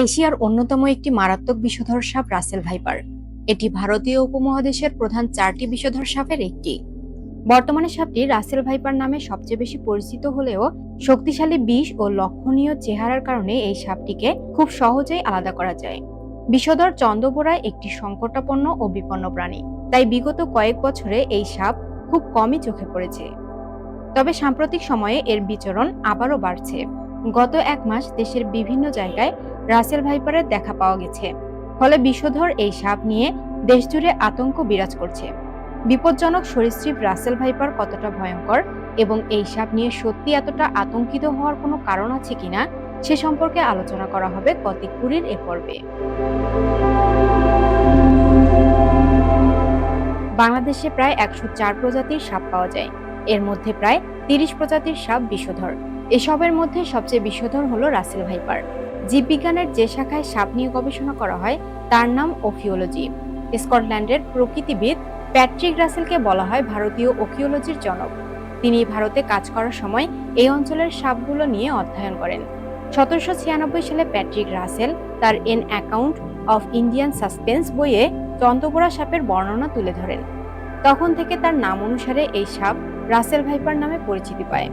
এশিয়ার অন্যতম একটি মারাত্মক বিষধর সাপ রাসেল ভাইপার। এটি ভারতীয় উপমহাদেশের প্রধান 4টি বিষধর সাপের একটি। বর্তমানে সাপটি রাসেল ভাইপার নামে সবচেয়ে বেশি পরিচিত হলেও শক্তিশালী বিষ ও লক্ষণীয় চেহারার কারণে এই সাপটিকে খুব সহজেই আলাদা করা যায়। বিষধর চন্দ্রবোরা একটি সংকটাপন্ন ও বিপন্ন প্রাণী, তাই বিগত কয়েক বছরে এই সাপ খুব কমই চোখে পড়েছে। তবে সাম্প্রতিক সময়ে এর বিচরণ আবারও বাড়ছে। গত 1 মাস দেশের বিভিন্ন জায়গায় রাসেল ভাইপারের দেখা পাওয়া গেছে। ফলে বিষধর এই সাপ নিয়ে দেশজুড়ে আতঙ্ক বিরাজ করছে। বিপজ্জনক সরীসৃপ রাসেল ভাইপার কতটা ভয়ঙ্কর এবং এই সাপ নিয়ে সত্যি এতটা আতঙ্কিত হওয়ার কোনো কারণ আছে কিনা সে সম্পর্কে আলোচনা করা হবে গতি 20 এ পর্বে। বাংলাদেশে প্রায় 104 প্রজাতির সাপ পাওয়া যায়। এর মধ্যে প্রায় 30 প্রজাতির সাপ বিষধর। এসবের মধ্যে সবচেয়ে বিষধর হলো রাসেল ভাইপার। জীববিজ্ঞানের যে শাখায় সাপ নিয়ে গবেষণা করা হয় তার নাম ওফিওলজি। স্কটল্যান্ডের প্রকৃতিবিদ প্যাট্রিক রাসেলকে বলা হয় ভারতীয় ওকিওলজির জনক। তিনি ভারতে কাজ করার সময় এই অঞ্চলের সাপগুলো নিয়ে অধ্যয়ন করেন। 1796 সালে প্যাট্রিক রাসেল তার N account of Indian suspense বইয়ে চন্দ্রবোরা সাপের বর্ণনা তুলে ধরেন। তখন থেকে তার নাম অনুসারে এই সাপ রাসেল ভাইপার নামে পরিচিতি পায়।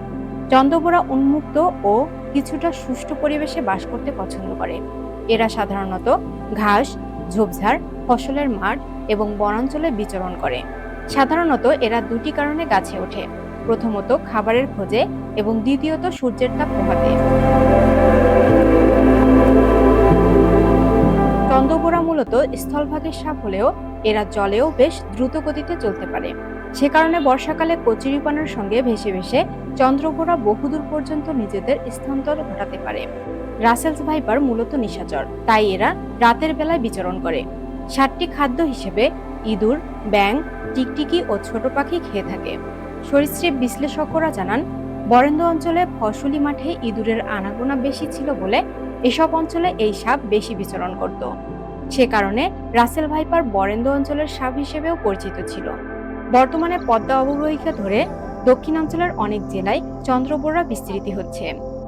চন্দ্রবোরা উন্মুক্ত ও কিছুটা সুষ্ঠু পরিবেশে বাস করতে পছন্দ করে। এরা সাধারণত ঘাস, ঝোপঝাড়, ফসলের মাঠ এবং বনাঞ্চলে বিচরণ করে। সাধারণত এরা দুটি কারণে গাছে ওঠে: প্রথমত খাবারের খোঁজে এবং দ্বিতীয়ত সূর্যের তাপ পোহাতে। চন্দ্রবোরা মূলত স্থলভাগের সাপ হলেও এরা জলেও বেশ দ্রুত গতিতে চলতে পারে। সে কারণে বর্ষাকালে কচুরিপানার সঙ্গে ভেসে ভেসে চন্দ্রবোরা বহুদূর পর্যন্ত নিজেদের স্থানান্তর ঘটাতে পারে। রাসেলস ভাইপার মূলত নিশাচর, তাই এরা রাতের বেলায় বিচরণ করে। 7টি খাদ্য হিসেবে ইঁদুর, ব্যাঙ, টিকটিকি ও ছোট পাখি খেয়ে থাকে। সরীসৃপ বিশ্লেষকরা জানান, বরেন্দ্র অঞ্চলে ফসলি মাঠে ইঁদুরের আনাগোনা বেশি ছিল বলে এসব অঞ্চলে এই সাপ বেশি বিচরণ করত। সে কারণে রাসেল ভাইপার বরেন্দ্র অঞ্চলের সাপ হিসেবেও পরিচিত ছিল। বর্তমানে পদ্মা অববাহিকা ধরে দক্ষিণাঞ্চলের অনেক জেলায় চন্দ্রবোরা বিস্তৃতি হচ্ছে।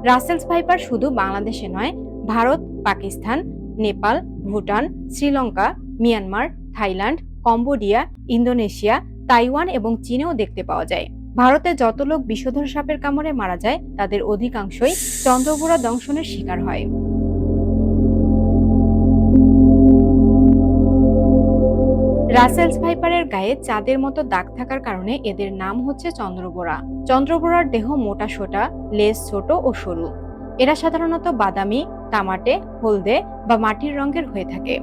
রাসেলস ভাইপার শুধু বাংলাদেশে নয়, Bharat, Pakistan, Nepal, Bhutan, Sri Lanka, Myanmar, Thailand, Cambodia, Indonesia, Taiwan এবং চীনেও দেখতে পাওয়া যায়। ভারতে যত লোক বিষধর সাপের কামড়ে মারা যায় তাদের অধিকাংশই চন্দ্রবোরা দংশনের শিকার হয়। রাসেলস ভাইপারের গায়ে চাঁদের মতো দাগ থাকার কারণে এদের নাম হচ্ছে চন্দ্রবোরা। চন্দ্রবোরার দেহ মোটা সোটা, লেজ ছোট ও সরু। এরা সাধারণত বাদামি, তামাটে, হলদে বা মাটির রঙের হয়ে থাকে।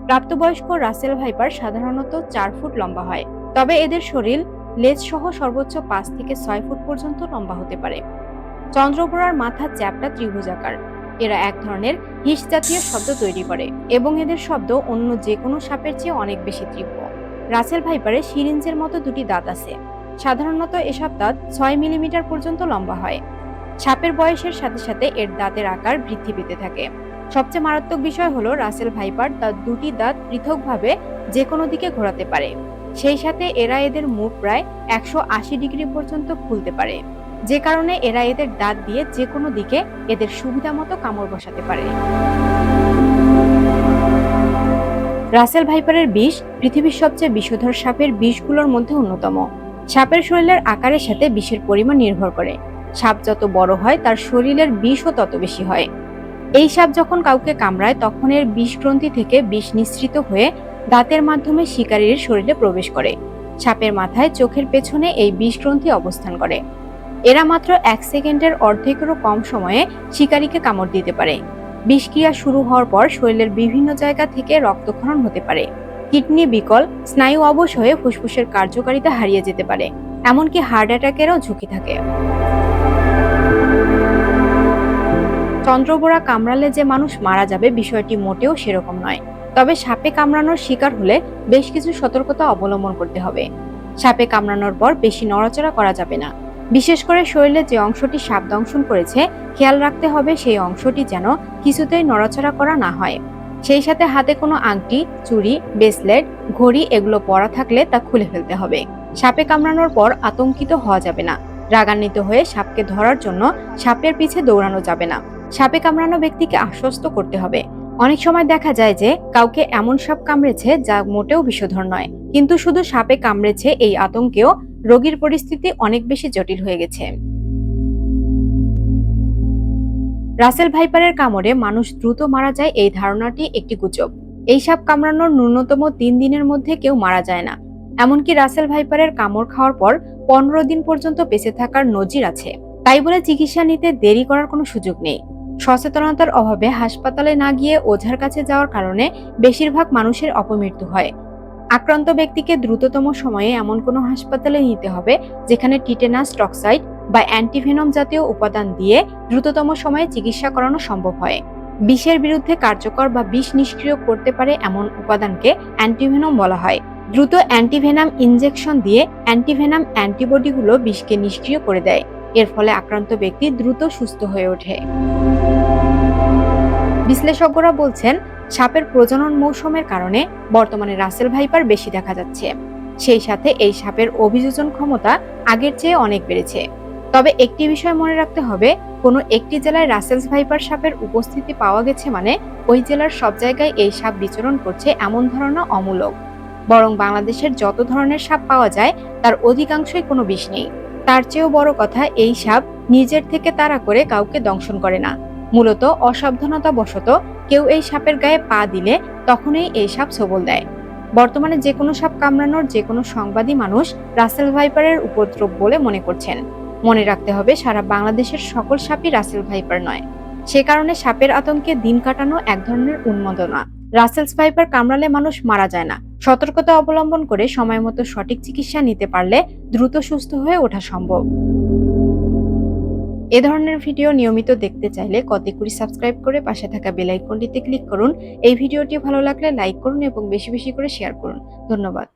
প্রাপ্তবয়স্ক রাসেল ভাইপার সাধারণত 4 ফুট লম্বা হয়, তবে এদের শরীর লেজ সহ সর্বোচ্চ 5 থেকে 6 ফুট পর্যন্ত লম্বা হতে পারে। চন্দ্রবোরার মাথা চ্যাপ্টা ত্রিভুজাকার। এরা এক ধরনের হিস জাতীয় শব্দ তৈরি করে এবং এদের শব্দ অন্য যে কোনো সাপের চেয়ে অনেক বেশি তীব্র। রাসেল ভাইপারের সিরিঞ্জের মতো দুটি দাঁত আছে। সাধারণত এসব দাঁত 6 মিলিমিটার পর্যন্ত লম্বা হয়। সাপের বয়সের সাথে সাথে এর দাঁতের আকার বৃদ্ধি পেতে থাকে। সবচেয়ে মারাত্মক বিষয় হলো রাসেল ভাইপার তার দুটি দাঁত পৃথকভাবে যে কোনো দিকে ঘোরাতে পারে। সেই সাথে এরা এদের মুখ প্রায় 180 ডিগ্রি পর্যন্ত খুলতে পারে, যে কারণে এরা এদের দাঁত দিয়ে যে কোনো দিকে এদের সুবিধা মতো কামড় বসাতে পারে। রাসেল ভাইপারের বিষ পৃথিবীর সবচেয়ে বিষধর সাপের বিষগুলোর মধ্যে অন্যতম। সাপের শরীরের আকারের সাথে বিষের পরিমাণ নির্ভর করে। সাপ যত বড় হয় তার শরীরের বিষও তত বেশি হয়। এই সাপ যখন কাউকে কামড়ায় তখন এর বিষ গ্রন্থি থেকে বিষ নিঃসৃত হয়ে দাঁতের মাধ্যমে শিকারীর শরীরে প্রবেশ করে। সাপের মাথায় চোখের পেছনে এই বিষ গ্রন্থি অবস্থান করে। এরা মাত্র 1 সেকেন্ডের অর্ধেকেরও কম সময়ে শিকারীকে কামড় দিতে পারে। বিষক্রিয়া শুরু হওয়ার পর শরীরের বিভিন্ন জায়গা থেকে রক্তক্ষরণ হতে পারে। কিডনি বিকল, স্নায়ু অবশ হয়ে ফুসফুসের কার্যকারিতা হারিয়ে যেতে পারে। এমনকি হার্ট অ্যাটাকেরও ঝুঁকি থাকে। চন্দ্রবোরা কামড়ালে যে মানুষ মারা যাবে বিষয়টি মোটেও সেরকম নয়। তবে সাপে কামড়ানোর শিকার হলে বেশ কিছু সতর্কতা অবলম্বন করতে হবে। সাপে কামড়ানোর পর বেশি নড়াচড়া করা যাবে না। বিশেষ করে শরীরে যে অংশটি সাপ দংশন করেছে খেয়াল রাখতে হবে সেই অংশটি যেন কিছুতেই নড়াচড়া করা না হয়। সেই সাথে হাতে কোনো আংটি, চুড়ি, ব্রেসলেট, ঘড়ি এগুলো পরা থাকলে তা খুলে ফেলতে হবে। সাপে কামড়ানোর পর আতঙ্কিত হওয়া যাবে না। রাগান্বিত হয়ে সাপকে ধরার জন্য সাপের পিছে দৌড়ানো যাবে না। সাপে কামড়ানো ব্যক্তিকে আশ্বস্ত করতে হবে অনেক সময় দেখা যায় যে কাউকে এমন সাপ কামড়েছে যা মোটেও বিষধর নয়, কিন্তু শুধু সাপে কামড়েছে এই আতঙ্কেও রোগীর পরিস্থিতি অনেক বেশি জটিল হয়ে গেছে। রাসেল ভাইপারের কামড়ে মানুষ দ্রুত মারা যায় এই ধারণাটি একটি গুজব। এই সাপ কামড়ানোর ন্যূনতম 3 দিনের মধ্যে কেউ মারা যায় না। এমনকি রাসেল ভাইপারের কামড় খাওয়ার পর 15 দিন পর্যন্ত বেঁচে থাকার নজির আছে। তাই বলে চিকিৎসা নিতে দেরি করার কোনো সুযোগ নেই। সচেতনতার অভাবে হাসপাতালে না গিয়ে ওঝার কাছে যাওয়ার কারণে বেশিরভাগ মানুষের অপমৃত্যু হয়। আক্রান্ত ব্যক্তিকে দ্রুততম সময়ে এমন কোনো হাসপাতালে নিতে হবে যেখানে টিটেনাস টক্সাইড বা অ্যান্টিভেনম জাতীয় উপাদান দিয়ে দ্রুততম সময়ে চিকিৎসা করানো সম্ভব হয়। বিষের বিরুদ্ধে কার্যকর বা বিষ নিষ্ক্রিয় করতে পারে এমন উপাদানকে অ্যান্টিভেনম বলা হয়। দ্রুত অ্যান্টিভেনাম ইনজেকশন দিয়ে অ্যান্টিভেনাম অ্যান্টিবডিগুলো বিষকে নিষ্ক্রিয় করে দেয়। এর ফলে আক্রান্ত ব্যক্তি দ্রুত সুস্থ হয়ে ওঠে। বিশ্লেষকরা বলছেন, সাপের প্রজনন মৌসুমের কারণে বর্তমানে রাসেল ভাইপার বেশি দেখা যাচ্ছে। সেই সাথে এই সাপের অভিযোজন ক্ষমতা আগের চেয়ে অনেক বেড়েছে। তবে একটি বিষয় মনে রাখতে হবে, কোনো একটি জেলায় রাসেলস ভাইপার সাপের উপস্থিতি পাওয়া গেছে মানে ওই জেলার সব জায়গায় এই সাপ বিচরণ করছে এমন ধারণা অমূলক। বরং বাংলাদেশের যত ধরনের সাপ পাওয়া যায় তার অধিকাংশই কোনো বিষ নেই। তার চেয়েও বড় কথা, এই সাপ নিজের থেকে তাড়া করে কাউকে দংশন করে না। মূলত অসাবধানতাবশত কেউ এই সাপের গায়ে পা দিলে তখনই এই সাপ ছোবল দেয়। বর্তমানে যে কোনো সাপ কামড়ানোর যে কোনো সংবাদী মানুষ রাসেল ভাইপারের উপদ্রব বলে মনে করছেন। মনে রাখতে হবে, সারা বাংলাদেশের সকল সাপই রাসেল ভাইপার নয়। সে কারণে সাপের আতঙ্কে দিন কাটানো এক ধরনের উন্মাদনা। রাসেলস ভাইপার কামড়ালে মানুষ মারা যায় না। সতর্কতা অবলম্বন করে সময় মতো সঠিক চিকিৎসা নিতে পারলে দ্রুত সুস্থ হয়ে ওঠা সম্ভব। এ ধরনের ভিডিও নিয়মিত দেখতে চাইলে কতগুলি সাবস্ক্রাইব করে পাশে থাকা বেল আইকনটিতে ক্লিক করুন। এই ভিডিওটি ভালো লাগলে লাইক করুন এবং বেশি বেশি করে শেয়ার করুন। ধন্যবাদ।